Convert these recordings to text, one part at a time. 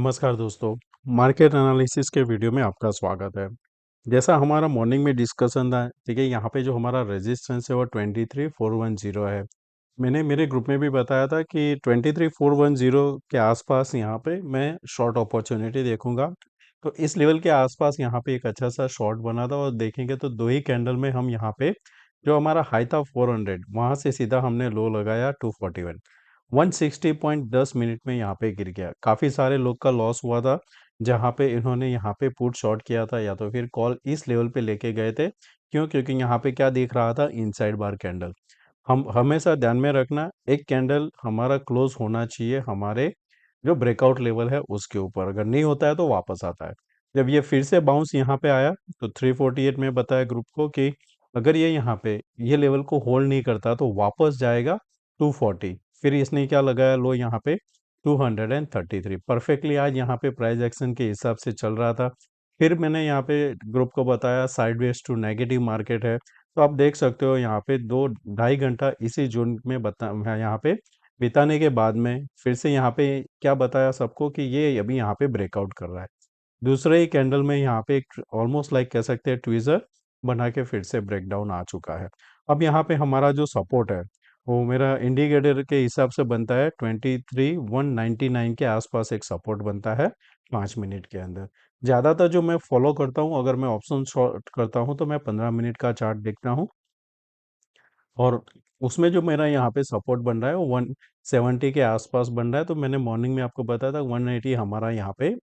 नमस्कार दोस्तों, market analysis के वीडियो में आपका स्वागत है। जैसा हमारा मॉर्निंग में डिस्कशन था, ठीक है, यहाँ पे जो हमारा रेजिस्टेंस है वो 23410 है। मैंने मेरे ग्रुप में भी बताया था कि 23410 के आसपास यहाँ पे मैं शॉर्ट अपॉर्चुनिटी देखूंगा। तो इस लेवल के आसपास यहाँ पे एक अच्छा सा शॉर्ट बना था और देखेंगे तो दो ही कैंडल में हम यहाँ पे जो हमारा हाई था 400, वहां से सीधा हमने लो लगाया 241। 160.10 मिनट में यहाँ पे गिर गया। काफ़ी सारे लोग का लॉस हुआ था, जहाँ पे इन्होंने यहाँ पे पुट शॉर्ट किया था या तो फिर कॉल इस लेवल पे लेके गए थे। क्यों? क्योंकि यहाँ पे क्या दिख रहा था, इनसाइड बार कैंडल। हम हमेशा ध्यान में रखना, एक कैंडल हमारा क्लोज होना चाहिए हमारे जो ब्रेकआउट लेवल है उसके ऊपर। अगर नहीं होता है तो वापस आता है। जब ये फिर से बाउंस यहाँ पे आया तो 348 में बताया ग्रुप को कि अगर ये यहाँ पे ये लेवल को होल्ड नहीं करता तो वापस जाएगा 240। फिर इसने क्या लगाया, लो यहाँ पे 233। परफेक्टली आज यहाँ पे प्राइस एक्शन के हिसाब से चल रहा था। फिर मैंने यहाँ पे ग्रुप को बताया साइडवेज टू नेगेटिव मार्केट है। तो आप देख सकते हो यहाँ पे 2 ढाई घंटा इसी जोन में यहाँ पे बिताने के बाद में फिर से यहाँ पे क्या बताया सबको कि ये अभी यहाँ पे ब्रेकआउट कर रहा है। दूसरे ही कैंडल में यहाँ पे एक ऑलमोस्ट लाइक कह सकते हैं ट्वीजर बना के फिर से ब्रेकडाउन आ चुका है। अब यहाँ पे हमारा जो सपोर्ट है वो मेरा इंडिकेटर के हिसाब से बनता है 23,199 के आसपास एक सपोर्ट बनता है 5 मिनट के अंदर। ज़्यादातर जो मैं फॉलो करता हूँ, अगर मैं ऑप्शन शॉर्ट करता हूँ तो मैं 15 मिनट का चार्ट देखता हूँ और उसमें जो मेरा यहाँ पे सपोर्ट बन रहा है वो 170 के आसपास बन रहा है। तो मैंने मॉर्निंग में आपको बताया था 180 हमारा यहाँ पे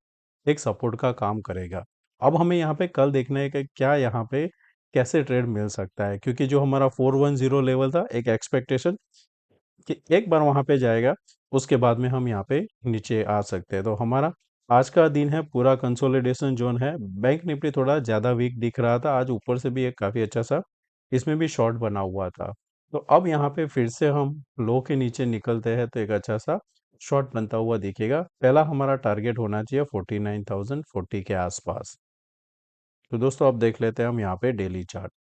एक सपोर्ट का काम करेगा। अब हमें यहाँ पे कल देखना है कि क्या यहाँ पे कैसे ट्रेड मिल सकता है, क्योंकि जो हमारा 410 लेवल था एक एक्सपेक्टेशन कि एक बार वहाँ पे जाएगा, उसके बाद में हम यहाँ पे नीचे आ सकते हैं। तो हमारा आज का दिन है पूरा कंसोलिडेशन जोन है। बैंक निफ्टी थोड़ा ज़्यादा वीक दिख रहा था, आज ऊपर से भी एक काफ़ी अच्छा सा इसमें भी शॉर्ट बना हुआ था। तो अब यहाँ पे फिर से हम लो के नीचे निकलते हैं तो एक अच्छा सा शॉर्ट बनता हुआ दिखेगा। पहला हमारा टारगेट होना चाहिए 49,040 के आसपास। तो दोस्तों अब देख लेते हैं हम यहाँ पे डेली चार्ट।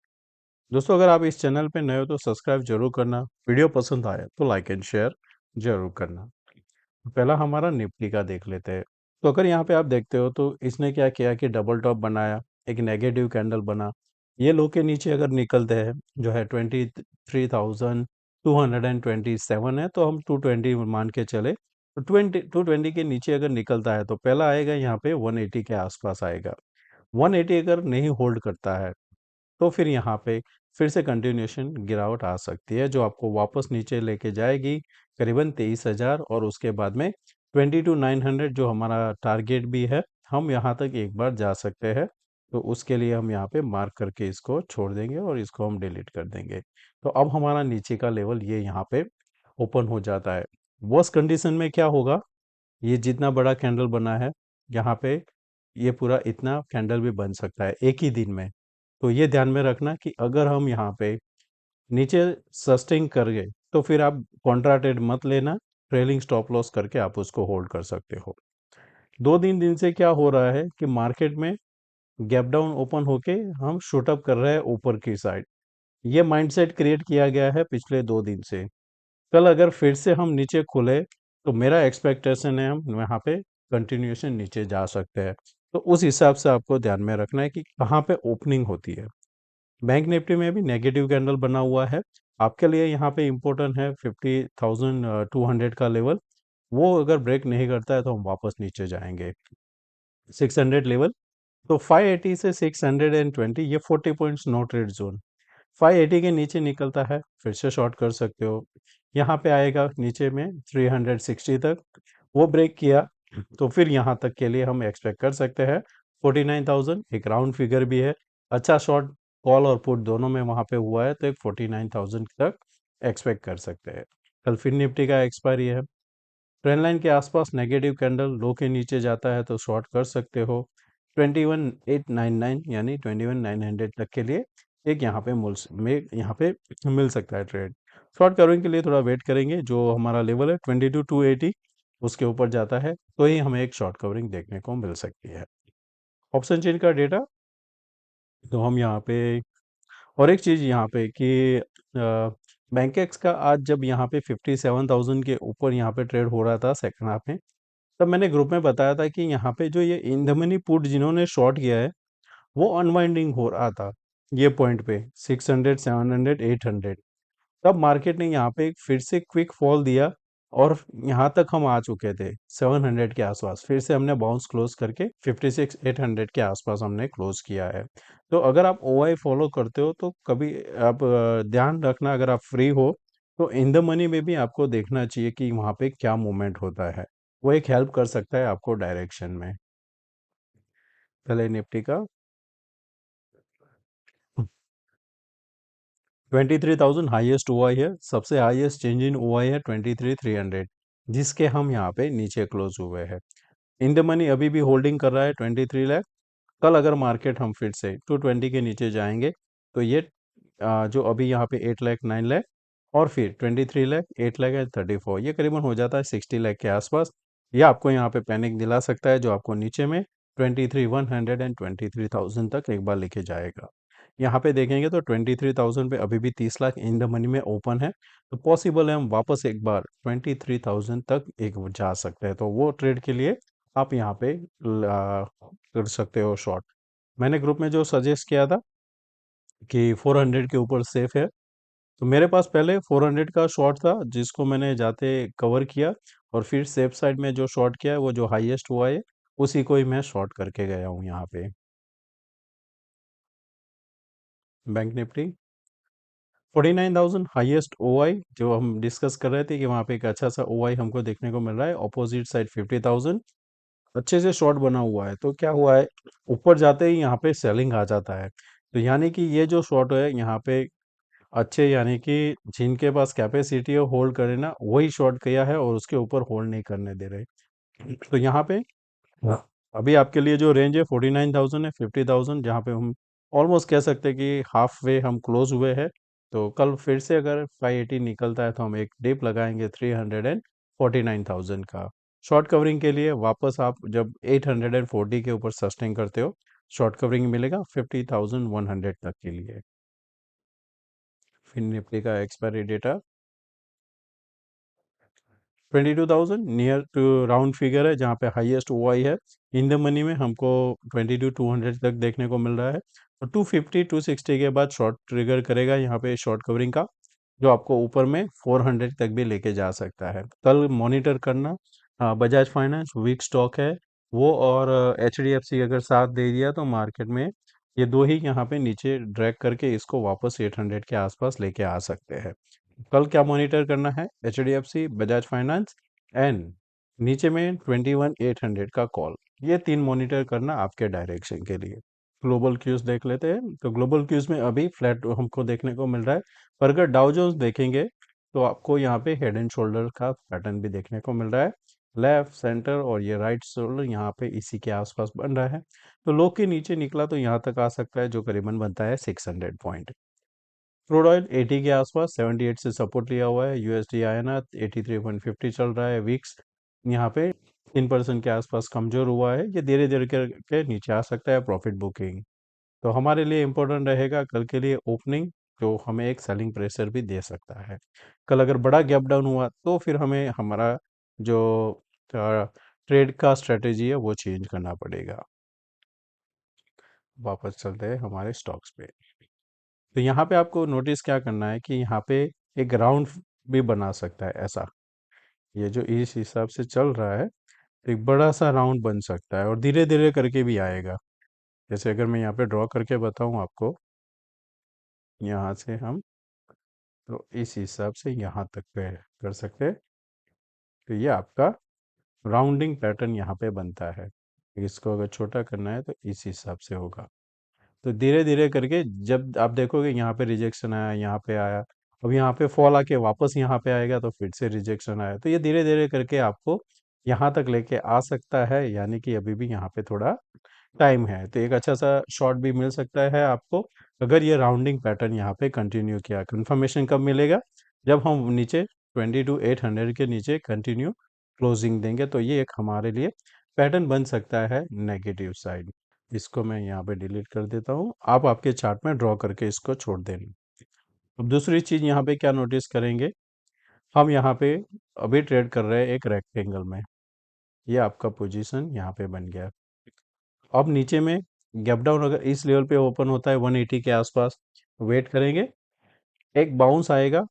दोस्तों अगर आप इस चैनल पे नए हो तो सब्सक्राइब जरूर करना, वीडियो पसंद आए तो लाइक एंड शेयर जरूर करना। पहला हमारा निफ्टी का देख लेते हैं। तो अगर यहाँ पे आप देखते हो तो इसने क्या किया कि डबल टॉप बनाया, एक नेगेटिव कैंडल बना। ये लो के नीचे अगर निकलते हैं जो है 23,227 है, तो हम 220 मान के चले तो 220 के नीचे अगर निकलता है तो पहला आएगा यहाँ पे 180 के आसपास आएगा। 180 अगर नहीं होल्ड करता है तो फिर यहाँ पे फिर से कंटिन्यूएशन गिरावट आ सकती है, जो आपको वापस नीचे लेके जाएगी करीबन 23,000 और उसके बाद में 22,900 जो हमारा टारगेट भी है, हम यहाँ तक एक बार जा सकते हैं। तो उसके लिए हम यहाँ पे मार्क करके इसको छोड़ देंगे और इसको हम डिलीट कर देंगे। तो अब हमारा नीचे का लेवल ये यहाँ पे ओपन हो जाता है। वर्स्ट कंडीशन में क्या होगा, ये जितना बड़ा कैंडल बना है यहाँ पे ये पूरा इतना कैंडल भी बन सकता है एक ही दिन में। तो ये ध्यान में रखना कि अगर हम यहाँ पे नीचे सस्टेन कर गए तो फिर आप कॉन्ट्रा ट्रेड मत लेना, ट्रेलिंग स्टॉप लॉस करके आप उसको होल्ड कर सकते हो। 2-3 दिन से क्या हो रहा है कि मार्केट में गैप डाउन ओपन होके हम शूट अप कर रहे हैं ऊपर की साइड। ये माइंडसेट क्रिएट किया गया है पिछले 2 दिन से। कल अगर फिर से हम नीचे खुले तो मेरा एक्सपेक्टेशन है हम यहाँ पे कंटिन्यूएशन नीचे जा सकते हैं। तो उस हिसाब से आपको ध्यान में रखना है कि कहाँ पे ओपनिंग होती है। बैंक निफ्टी में भी नेगेटिव कैंडल बना हुआ है। आपके लिए यहाँ पे इम्पोर्टेंट है 50,200 का लेवल। वो अगर ब्रेक नहीं करता है तो हम वापस नीचे जाएंगे 600 लेवल। तो 580 से 620 ये 40 पॉइंट्स नो ट्रेड जोन। 580 के नीचे निकलता है फिर से शॉर्ट कर सकते हो। यहाँ पे आएगा नीचे में 360 तक, वो ब्रेक किया तो फिर यहाँ तक के लिए हम एक्सपेक्ट कर सकते हैं 49,000 एक राउंड फिगर भी है। अच्छा शॉर्ट कॉल और पुट दोनों में वहाँ पे हुआ है तो एक 49,000 तक एक्सपेक्ट कर सकते हैं। कल फिर निफ्टी का एक्सपायरी है। ट्रेंड लाइन के आसपास नेगेटिव कैंडल लो के नीचे जाता है तो शॉर्ट कर सकते हो। 21,899 यानी 21,900 तक के लिए एक यहाँ पे यहाँ पे मिल सकता है ट्रेड। शॉर्ट कवरिंग के लिए थोड़ा वेट करेंगे, जो हमारा लेवल है 22,280 उसके ऊपर जाता है तो ही हमें एक शॉर्ट कवरिंग देखने को मिल सकती है। ऑप्शन चेन का डेटा तो हम यहाँ पे और एक चीज़ यहाँ पे कि बैंकेक्स का आज जब यहाँ पे 57,000 के ऊपर यहाँ पे ट्रेड हो रहा था सेकंड हाफ में, तब मैंने ग्रुप में बताया था कि यहाँ पे जो ये इन द मनी पुट जिन्होंने शॉर्ट किया है वो अनवाइंडिंग हो रहा था ये पॉइंट पे 600 700 800। तब मार्केट ने यहाँ पे एक फिर से क्विक फॉल दिया और यहाँ तक हम आ चुके थे 700 के आसपास। फिर से हमने बाउंस क्लोज करके 56 800 के आसपास हमने क्लोज किया है। तो अगर आप ओआई फॉलो करते हो तो कभी आप ध्यान रखना, अगर आप फ्री हो तो इन द मनी में भी आपको देखना चाहिए कि वहाँ पे क्या मूवमेंट होता है। वो एक हेल्प कर सकता है आपको डायरेक्शन में। पहले निफ्टी का 23,000 हाईएस्ट ओआई है, सबसे हाईएस्ट चेंज इन ओआई है 23,300, जिसके हम यहाँ पे नीचे क्लोज हुए हैं। इन द मनी अभी भी होल्डिंग कर रहा है 23 लाख। कल अगर मार्केट हम फिर से 220 के नीचे जाएंगे तो ये जो अभी यहाँ पे 8 लाख 9 लाख और फिर 23 लाख 8 लाख एंड 34, ये करीबन हो जाता है 60 लाख के आसपास। ये आपको यहाँ पे पैनिक दिला सकता है, जो आपको नीचे में 23,100 एंड 23,000 तक एक बार लेके जाएगा। यहाँ पे देखेंगे तो 23,000 पे अभी भी 30 लाख इन द मनी में ओपन है, तो पॉसिबल है हम वापस एक बार 23,000 तक एक जा सकते हैं। तो वो ट्रेड के लिए आप यहाँ पे कर सकते हो शॉर्ट। मैंने ग्रुप में जो सजेस्ट किया था कि 400 के ऊपर सेफ है, तो मेरे पास पहले 400 का शॉर्ट था जिसको मैंने जाते कवर किया, और फिर सेफ साइड में जो शॉर्ट किया है वो जो हाईएस्ट हुआ है उसी को ही मैं शॉर्ट करके गया हूँ यहाँ पे। बैंक निफ्टी 49,000 हाईएस्ट ओआई जो हम डिस्कस कर रहे थे कि वहाँ पे एक अच्छा सा ओआई हमको देखने को मिल रहा है। ऑपोजिट साइड 50,000 अच्छे से शॉर्ट बना हुआ है। तो क्या हुआ है, ऊपर जाते ही यहाँ पे सेलिंग आ जाता है। तो यानी कि ये जो शॉर्ट है यहाँ पे अच्छे, यानी कि जिनके पास कैपेसिटी है होल्ड करे ना, वही शॉर्ट किया है और उसके ऊपर होल्ड नहीं करने दे रहे। तो यहाँ पे हाँ, अभी आपके लिए जो रेंज है 49,000 है 50,000, जहाँ पे हम ऑलमोस्ट कह सकते हैं कि हाफ वे हम क्लोज हुए हैं। तो कल फिर से अगर 580 निकलता है तो हम एक डिप लगाएंगे 349,000 का। शॉर्ट कवरिंग के लिए वापस आप जब 840 के ऊपर सस्टेन करते हो, शॉर्ट कवरिंग मिलेगा 50,100 तक के लिए। फिर निफ्टी का expiry data 22,000 near to round figure है, जहाँ पे हाईएस्ट ओआई है। इन द मनी में हमको 22,200 तक देखने को मिल रहा है। तो 250 260 के बाद शॉर्ट ट्रिगर करेगा यहाँ पे शॉर्ट कवरिंग का, जो आपको ऊपर में 400 तक भी लेके जा सकता है। कल मॉनिटर करना, बजाज फाइनेंस वीक स्टॉक है वो, और एचडीएफसी अगर साथ दे दिया तो मार्केट में ये दो ही यहाँ पे नीचे ड्रैग करके इसको वापस 800 के आसपास लेके आ सकते हैं। कल क्या मॉनिटर करना है, एचडीएफसी बजाज फाइनेंस एंड नीचे में 21,800 का कॉल, ये तीन मॉनिटर करना आपके डायरेक्शन के लिए। ग्लोबल क्यूज देख लेते हैं, तो ग्लोबल क्यूज में अभी फ्लैट हमको देखने को मिल रहा है, पर अगर डाउ जोन्स देखेंगे तो आपको यहाँ पे हेड एंड शोल्डर का पैटर्न भी देखने को मिल रहा है। लेफ्ट सेंटर और ये राइट शोल्डर यहाँ पे इसी के आसपास बन रहा है। तो लो के नीचे निकला तो यहाँ तक आ सकता है, जो करीबन बनता है 600 पॉइंट। क्रूड ऑयल 80 के आसपास 78 से सपोर्ट लिया हुआ है। यूएसडी आईएनआर 83.50 चल रहा है। विक्स यहाँ पे 3% के आसपास कमजोर हुआ है, ये धीरे धीरे करके नीचे आ सकता है। प्रॉफिट बुकिंग तो हमारे लिए इम्पोर्टेंट रहेगा कल के लिए ओपनिंग, जो हमें एक सेलिंग प्रेशर भी दे सकता है। कल अगर बड़ा गैप डाउन हुआ तो फिर हमें हमारा जो ट्रेड का स्ट्रेटेजी है वो चेंज करना पड़ेगा। वापस चलते हैं हमारे स्टॉक्स पे। तो यहाँ पे आपको नोटिस क्या करना है कि यहाँ पे एक राउंड भी बना सकता है ऐसा, ये जो इस हिसाब से चल रहा है, तो एक बड़ा सा राउंड बन सकता है और धीरे धीरे करके भी आएगा। जैसे अगर मैं यहाँ पे ड्रॉ करके बताऊँ आपको, यहाँ से हम तो इस हिसाब से यहाँ तक पे कर सकते हैं। तो ये आपका राउंडिंग पैटर्न यहाँ पे बनता है। इसको अगर छोटा करना है तो इस हिसाब से होगा। तो धीरे धीरे करके जब आप देखोगे यहाँ पे रिजेक्शन आया, यहाँ पे आया, अब यहाँ पे फॉल आके वापस यहाँ पे आएगा तो फिर से रिजेक्शन आया, तो ये धीरे धीरे करके आपको यहाँ तक लेके आ सकता है। यानी कि अभी भी यहाँ पे थोड़ा टाइम है, तो एक अच्छा सा शॉट भी मिल सकता है आपको अगर ये राउंडिंग पैटर्न यहाँ पे कंटिन्यू किया। कंफर्मेशन कब मिलेगा, जब हम नीचे 22,800 के नीचे कंटिन्यू क्लोजिंग देंगे, तो ये एक हमारे लिए पैटर्न बन सकता है नेगेटिव साइड। इसको मैं यहाँ पे डिलीट कर देता हूँ, आप आपके चार्ट में ड्रॉ करके इसको छोड़ देना। अब दूसरी चीज यहाँ पे क्या नोटिस करेंगे, हम यहाँ पे अभी ट्रेड कर रहे हैं एक रेक्टेंगल में। ये आपका पोजीशन यहाँ पे बन गया। अब नीचे में गैप डाउन अगर इस लेवल पे ओपन होता है 180 के आसपास, वेट करेंगे, एक बाउंस आएगा,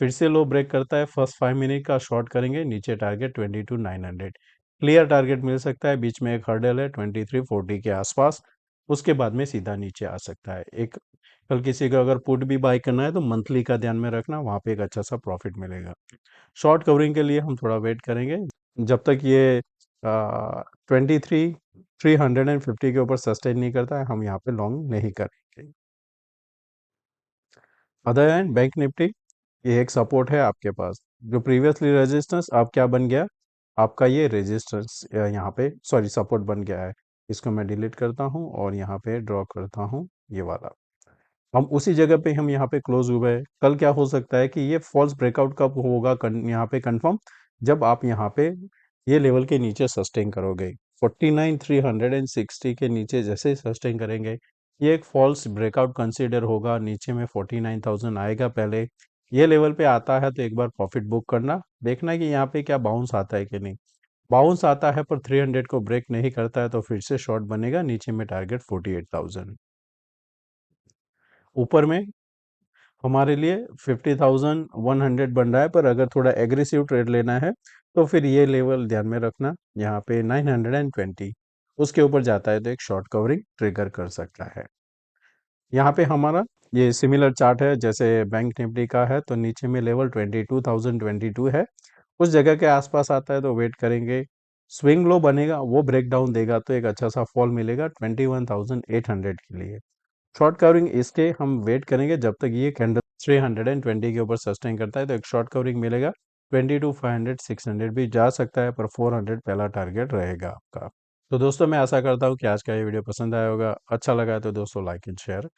फिर से लो ब्रेक करता है, फर्स्ट 5 मिनट का शॉर्ट करेंगे, नीचे टारगेट 22,900 क्लियर टारगेट मिल सकता है। बीच में एक हर्डल है 2340 के आसपास, उसके बाद में सीधा नीचे आ सकता है। एक कल किसी को अगर पुट भी बाय करना है तो मंथली का ध्यान में रखना, वहाँ पे एक अच्छा सा प्रॉफिट मिलेगा। शॉर्ट कवरिंग के लिए हम थोड़ा वेट करेंगे, जब तक ये 23,350 के ऊपर सस्टेन नहीं करता है, हम यहाँ पे लॉन्ग नहीं करेंगे। अदर एंड बैंक निफ्टी, ये एक सपोर्ट है आपके पास, जो प्रीवियसली रेजिस्टेंस अब क्या बन गया, आपका ये रेजिस्टेंस यहाँ पे सॉरी सपोर्ट बन गया है। इसको मैं डिलीट करता हूँ और यहाँ पे ड्रॉ करता हूँ ये वाला। हम उसी जगह पे हम यहाँ पे क्लोज हुए हैं। कल क्या हो सकता है कि ये फॉल्स ब्रेकआउट कब होगा यहाँ पे कंफर्म, जब आप यहाँ पे ये लेवल के नीचे सस्टेन करोगे। 49,360 के नीचे जैसे सस्टेन करेंगे, ये एक फॉल्स ब्रेकआउट कंसीडर होगा, नीचे में 49,000 आएगा। पहले ये लेवल पे आता है तो एक बार प्रॉफिट बुक करना, देखना कि यहाँ पे क्या बाउंस आता है कि नहीं। बाउंस आता है पर 300 को ब्रेक नहीं करता है तो फिर से शॉर्ट बनेगा, नीचे में टारगेट 48,000। ऊपर में हमारे लिए 50,100 बन रहा है, पर अगर थोड़ा एग्रेसिव ट्रेड लेना है तो फिर ये लेवल ध्यान में रखना, यहाँ पे 920 उसके ऊपर जाता है तो एक शॉर्ट कवरिंग ट्रिगर कर सकता है। यहाँ पे हमारा ये सिमिलर चार्ट है जैसे बैंक निफ्टी का है, तो नीचे में लेवल 22,022 है, उस जगह के आसपास आता है तो वेट करेंगे। स्विंग लो बनेगा, वो ब्रेक डाउन देगा तो एक अच्छा सा फॉल मिलेगा 21,800 के लिए। शॉर्ट कवरिंग इसके हम वेट करेंगे जब तक ये कैंडल 320 के ऊपर सस्टेन करता है, तो एक शॉर्ट कवरिंग मिलेगा। 22,500 600 भी जा सकता है, पर 400 पहला टारगेट रहेगा आपका। तो दोस्तों मैं आशा करता हूँ कि आज का ये वीडियो पसंद आया होगा। अच्छा लगा है तो दोस्तों लाइक एंड शेयर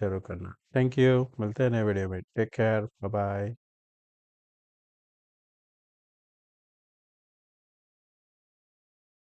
जरूर करना। थैंक यू, मिलते हैं नए वीडियो में। Take care, bye bye.